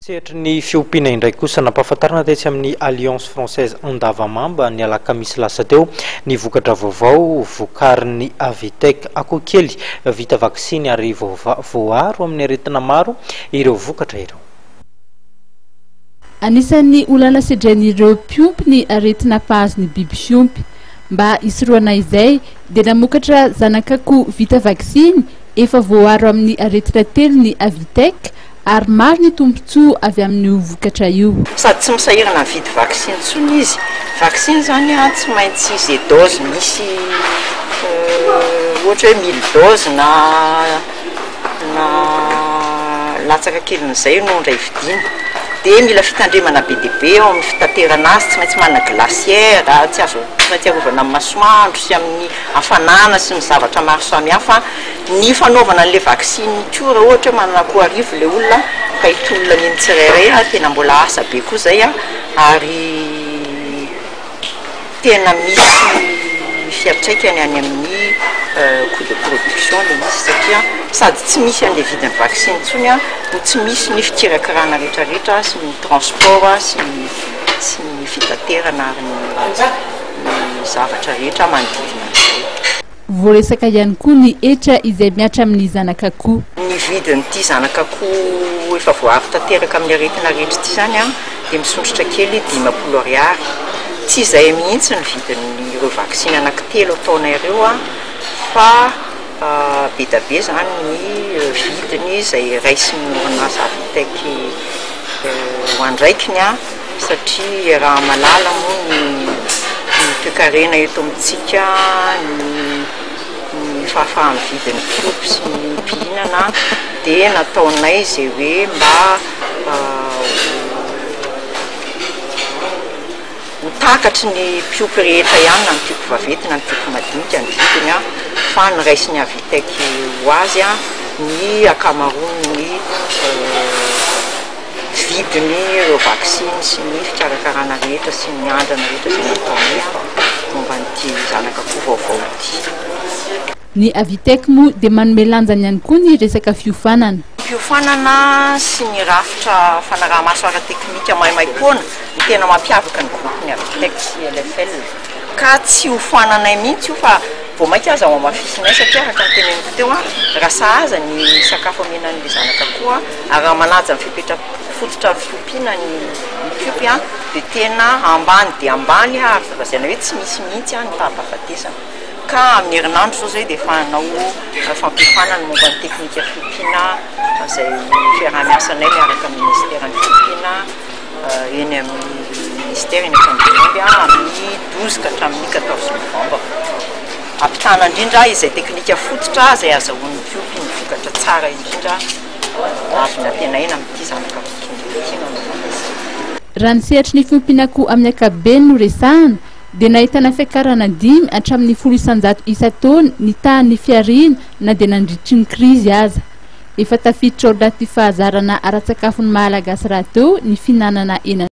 Sehatra ny fiompiana indray kosa nampahafantarana tetsy amin'ny Alliance Française Andavamamba ny alakamisy lasa teo ny vokatra vaovao vokarin'ny Avitec Akokely vita vaksiny ary voaro amin'ny aretina maro ireo vokatra ireo. Anisan'ny olana sedran'ireo mpiompy ny aretina pahazin'ny biby fiompy. Mba isoroana izay dia namokatra zanak'akoho vita vaksiny efa voaro amin'ny aretina telo ny Avitec ary maro ny tombontsoa avy amin'ny vokatra io. Sady tsy misahirana mividy vaksiny tsony izy. Vaksiny zany tsy maintsy izay dose misy ohatra hoe 1000 dose na latsaka kelin'izay no ndray vidina. Dia mila fitandremana be dia be ao amin'ny fitaterana azy, tsy maintsy manana glacière, tsy maintsy arovana amin'ny masoandro sy amin'ny hafanana sy ny zavatra maro samihafa. Ny fanaovana an'ilay vaksiny tora ohatra manana koa arivo ilay olona ka hitolona ny tsirairay tena mbola asa be koa zay ary tena misy fiantraikany any amin'ny coût de production le izy satria sady tsy misy an'ilay vidin'ny vaksiny tsony no tsy misy ny fikirakirana rehetrarehetra sy ny transport sy ny fitaterana ary ny zavatra rehetra manodidina izay. Voaresaka ihany koa ny etra izay miatra amin'ny zanak'akoho. Ny vidin'ity zanak'akoho efa voaro tanteraka amin'ny aretina rehetra ity zany dia misondrotra kely 500 ariary. Tsy izay mihitsy ny vidin'ireo vaksiny anankitelo taona ireo fa be da be zany ny vidiny izay raisin'ny orinasa Avitec ho andraikiny satria raha malala moa ny toe-karena eto amintsika ny fahafahan'ny vidin'ny fiompy sy ny mpihinana dia nataonay izay hoe mba ho takatry ny mpiompy rehetra ihany na ny mpiompy vaventy na ny mpiompy madinika ny vidiny fa ny raisin'ny Avitec ho azy ny akamaroan'ny vidiny ireo vaksiny sy ny fikarakarana rehetra sy ny andrana rehetra sy nataonay momba n'ity zanak'akoho vaovao ity. Ny Avitec moa dia manome lanjany ihany koa ny resaka fiofanana. Fiofanana sy ny rafitra fanaraha-maso ara-teknika maimaimpona ny tena mampiavaka ny groupeny Avitec sy LFL. Ka tsy hofananay mihitsy io fa vao mainka aza ao amafisinay satria araka ny teneniko teo raha sahaza ny sakafo amenan'ilay zanak'akoho ary raha manaja ny fototra ny fiompiana ny fiompy dia tena ambany dia ambany ary vazaina hoe tsy misy mihitsy ny fahafafatesana. Ka amin'ny herinandro zao zay dia fanao fampifanana momba ny teknika fiompiana izay fiaraha-miasanay miaraka amin'ny ministèren'ny fiompiana eny amin'ny ministère eny Antananarivo amin'ny 12 ka hatramin'ny 14 novembre. Ampitana indrindra izay teknika fototra izay azahoan'ny fiompy ny vokatra tsara indrindra avy natenaina amin'ity zanak'akoho. Raha ny sehatry ny fiompian'akoho amin'ny ankapobeny no resahana dia nahitana fiakarana 5 hatramin'ny 100 isa-taona ny tahan'ny fiariana na dia nandritry ny krizy aza. Efa tafiditra ao anaty fahazarana ara-tsakafon'ny Malagasy rahateo ny fihinanana hena.